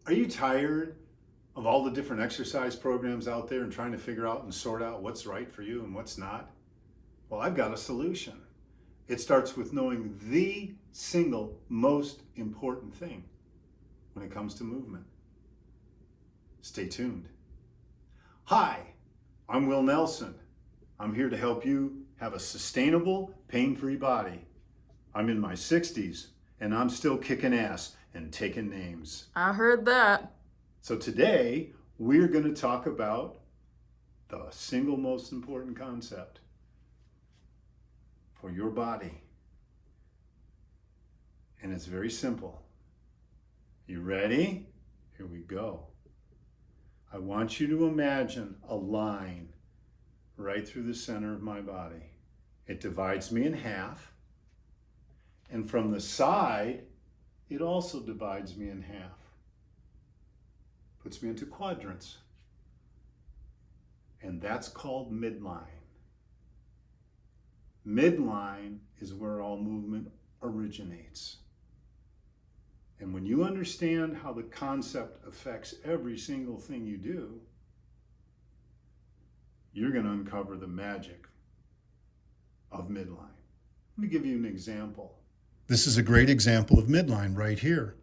Are you tired of all the different exercise programs out there and trying to figure out and sort out what's right for you and what's not? Well, I've got a solution. It starts with knowing the single most important thing when it comes to movement. Stay tuned. Hi, I'm Will Nelson. I'm here to help you have a sustainable, pain-free body. I'm in my 60s and I'm still kicking ass and taking names. I heard that. So today we're going to talk about the single most important concept for your body. And it's very simple. You ready? Here we go. I want you to imagine a line right through the center of my body. It divides me in half. And from the side, it also divides me in half. Puts me into quadrants. And that's called midline. Midline is where all movement originates. And when you understand how the concept affects every single thing you do, you're going to uncover the magic of midline. Let me give you an example. This is a great example of midline right here.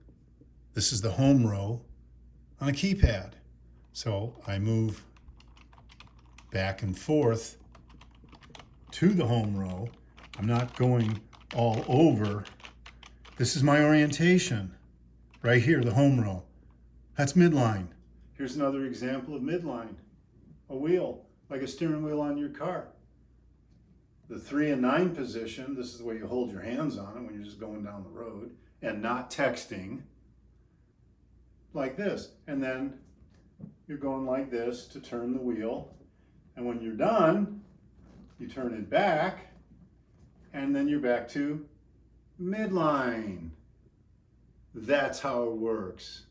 This is the home row on a keypad. So I move back and forth to the home row. I'm not going all over. This is my orientation. Right here, the home row. That's midline. Here's another example of midline. A wheel, like a steering wheel on your car. The 3 and 9 position, this is the way you hold your hands on it when you're just going down the road and not texting. Like this. And then you're going like this to turn the wheel. And when you're done, you turn it back, and then you're back to midline. That's how it works.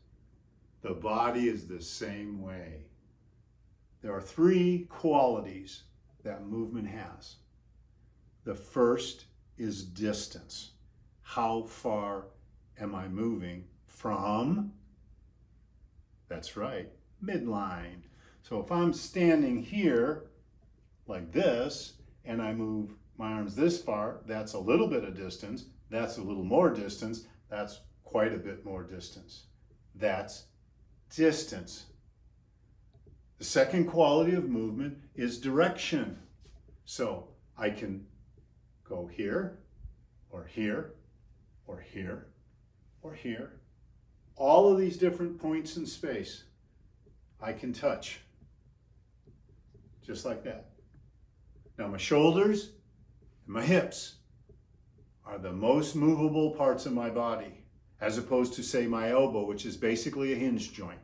The body is the same way. There are 3 qualities that movement has. The first is distance. How far am I moving from? That's right, midline. So if I'm standing here like this, and I move my arms this far, that's a little bit of distance. That's a little more distance. That's quite a bit more distance. That's distance. The second quality of movement is direction. So I can go here, or here, or here, or here. All of these different points in space, I can touch. Just like that. Now my shoulders and my hips are the most movable parts of my body, as opposed to, say, my elbow, which is basically a hinge joint,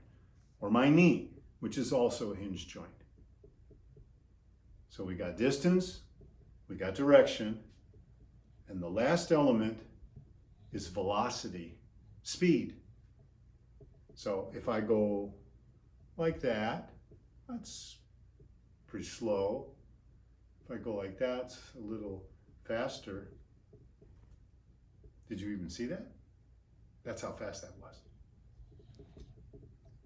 or my knee, which is also a hinge joint. So we got distance, we got direction, and the last element is velocity, speed. So if I go like that, that's pretty slow. If I go like that, it's a little faster. Did you even see that? That's how fast that was.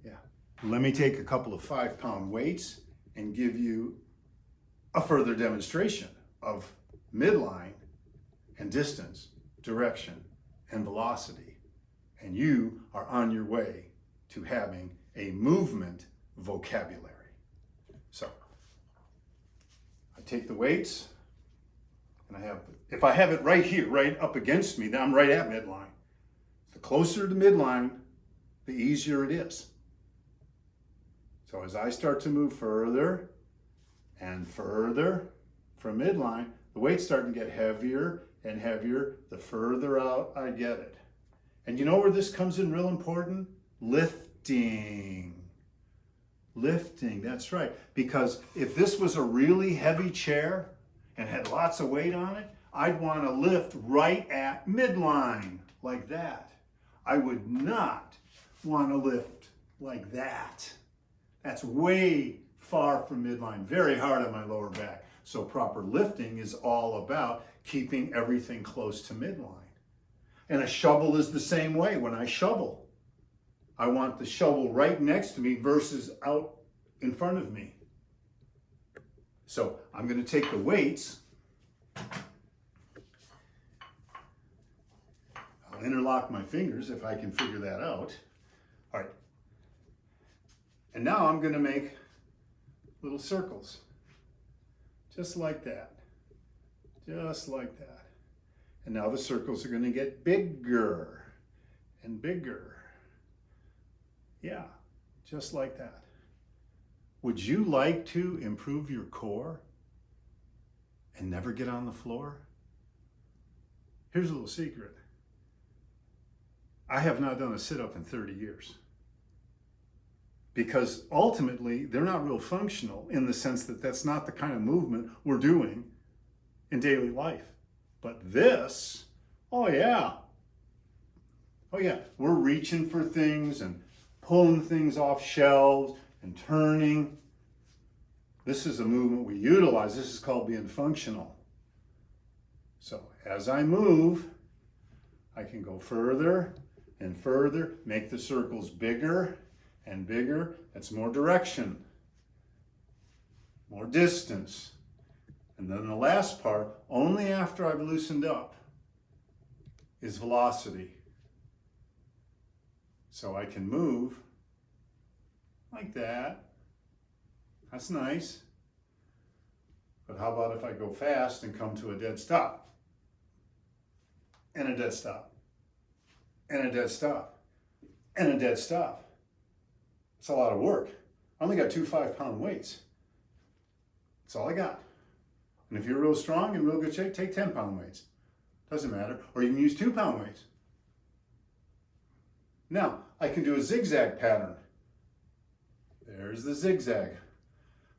Yeah. Let me take a couple of 5-pound weights and give you a further demonstration of midline and distance, direction, and velocity. And you are on your way to having a movement vocabulary. So, I take the weights, and if I have it right here, right up against me, then I'm right at midline. The closer to midline, the easier it is. So as I start to move further and further from midline, the weight's starting to get heavier and heavier the further out I get it. And you know where this comes in real important? Lifting. Lifting, that's right. Because if this was a really heavy chair and had lots of weight on it, I'd want to lift right at midline, like that. I would not want to lift like that. That's way far from midline, very hard on my lower back. So proper lifting is all about keeping everything close to midline. And a shovel is the same way when I shovel. I want the shovel right next to me versus out in front of me. So I'm going to take the weights. I'll interlock my fingers if I can figure that out. All right. And now I'm going to make little circles. Just like that. Just like that. And now the circles are going to get bigger and bigger. Yeah, just like that. Would you like to improve your core and never get on the floor? Here's a little secret. I have not done a sit-up in 30 years. Because ultimately, they're not real functional in the sense that that's not the kind of movement we're doing in daily life. But this, oh yeah. Oh yeah, we're reaching for things and pulling things off shelves and turning. This is a movement we utilize. This is called being functional. So as I move, I can go further and further, make the circles bigger and bigger. That's more direction, more distance. And then the last part, only after I've loosened up, is velocity. So I can move like that. That's nice. But how about if I go fast and come to a dead stop? And a dead stop. And a dead stop. And a dead stop. It's a lot of work. I only got 2 5-pound weights. That's all I got. And if you're real strong and real good shape, take 10-pound weights. Doesn't matter. Or you can use 2-pound weights. Now, I can do a zigzag pattern. There's the zigzag.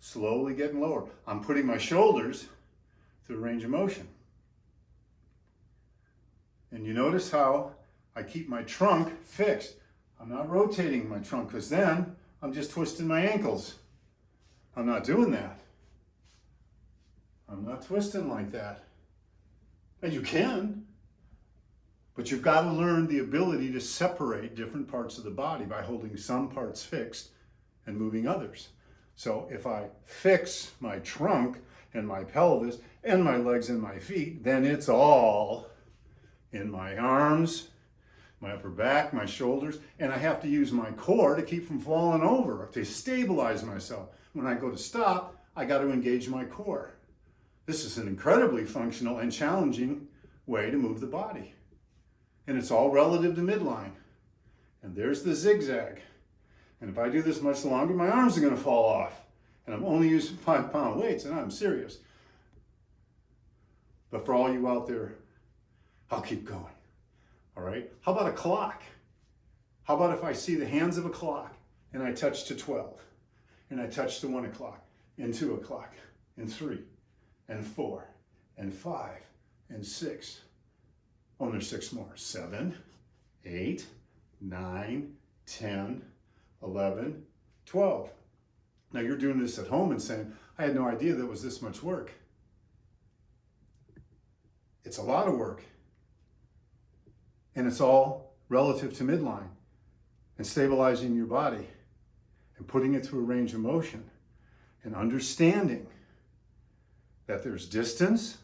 Slowly getting lower. I'm putting my shoulders through range of motion. And you notice how I keep my trunk fixed. I'm not rotating my trunk because then I'm just twisting my ankles. I'm not doing that. I'm not twisting like that. And you can, but you've got to learn the ability to separate different parts of the body by holding some parts fixed and moving others. So if I fix my trunk and my pelvis and my legs and my feet, then it's all in my arms, my upper back, my shoulders, and I have to use my core to keep from falling over, to stabilize myself. When I go to stop, I got to engage my core. This is an incredibly functional and challenging way to move the body. And it's all relative to midline. And there's the zigzag. And if I do this much longer, my arms are going to fall off. And I'm only using 5-pound weights, and I'm serious. But for all you out there, I'll keep going. All right? How about a clock? How about if I see the hands of a clock and I touch to 12, and I touch to 1 o'clock, and 2 o'clock, and 3, and 4, and 5, and 6. Oh, and there's 6 more. 7, 8, 9, 10, 11, 12. Now you're doing this at home and saying, I had no idea that was this much work. It's a lot of work. And it's all relative to midline and stabilizing your body and putting it through a range of motion and understanding that there's distance,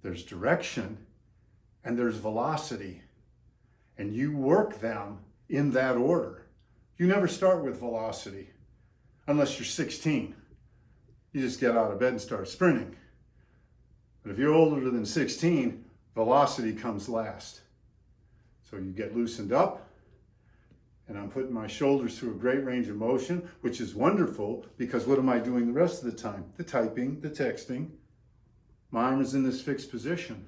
there's direction, and there's velocity. And you work them in that order. You never start with velocity unless you're 16. You just get out of bed and start sprinting. But if you're older than 16, velocity comes last. So you get loosened up, and I'm putting my shoulders through a great range of motion, which is wonderful because what am I doing the rest of the time? The typing, the texting. My arm is in this fixed position.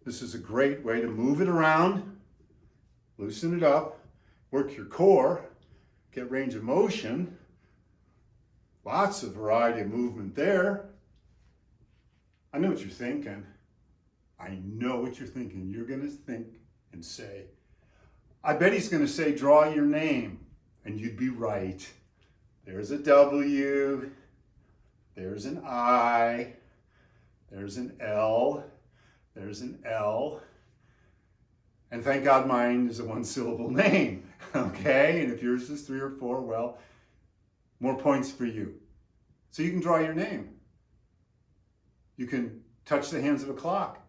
This is a great way to move it around, loosen it up, work your core, get range of motion. Lots of variety of movement there. I know what you're thinking. I know what you're thinking. You're going to think and say, I bet he's going to say, draw your name. And you'd be right. There's a W. There's an I. There's an L. There's an L. And thank God mine is a one-syllable name, okay? And if yours is 3 or 4, well, more points for you. So you can draw your name. You can touch the hands of a clock.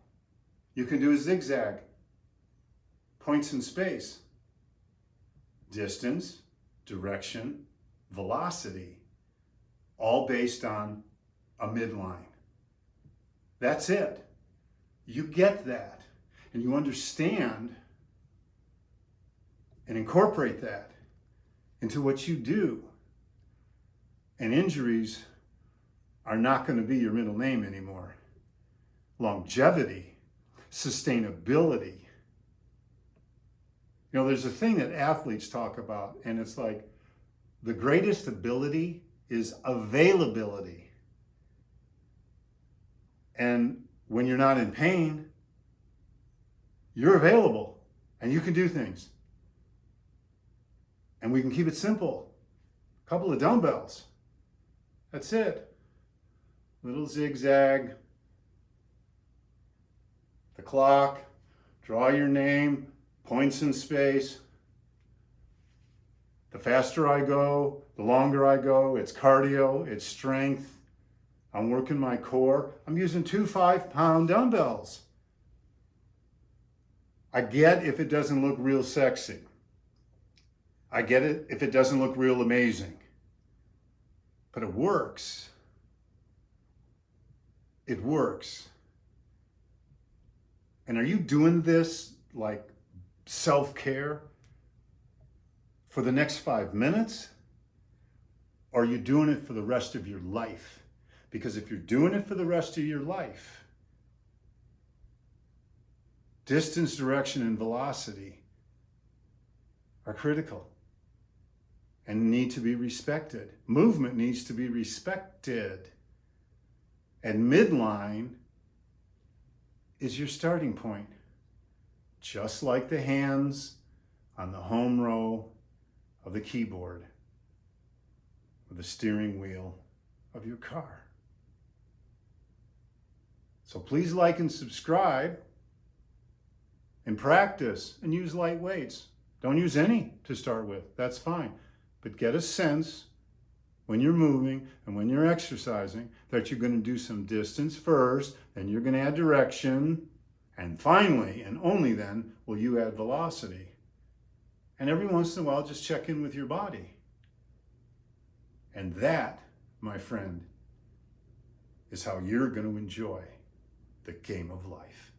You can do a zigzag. Points in space. Distance, direction, velocity, all based on a midline. That's it. You get that, and you understand and incorporate that into what you do. And injuries are not going to be your middle name anymore. Longevity, sustainability. You know, there's a thing that athletes talk about, and it's like the greatest ability is availability. And when you're not in pain, you're available and you can do things. And we can keep it simple. A couple of dumbbells. That's it. Little zigzag. The clock. Draw your name. Points in space. The faster I go, the longer I go. It's cardio, it's strength. I'm working my core. I'm using 2 5-pound dumbbells. I get if it doesn't look real sexy. I get it if it doesn't look real amazing. But it works. It works. And are you doing this like self-care for the next 5 minutes? Or are you doing it for the rest of your life? Because if you're doing it for the rest of your life, distance, direction, and velocity are critical and need to be respected. Movement needs to be respected. And midline is your starting point. Just like the hands on the home row of the keyboard or the steering wheel of your car. So please like and subscribe and practice and use light weights. Don't use any to start with, that's fine. But get a sense when you're moving and when you're exercising that you're going to do some distance first, then you're going to add direction, and finally, and only then, will you add velocity. And every once in a while, just check in with your body. And that, my friend, is how you're going to enjoy the game of life.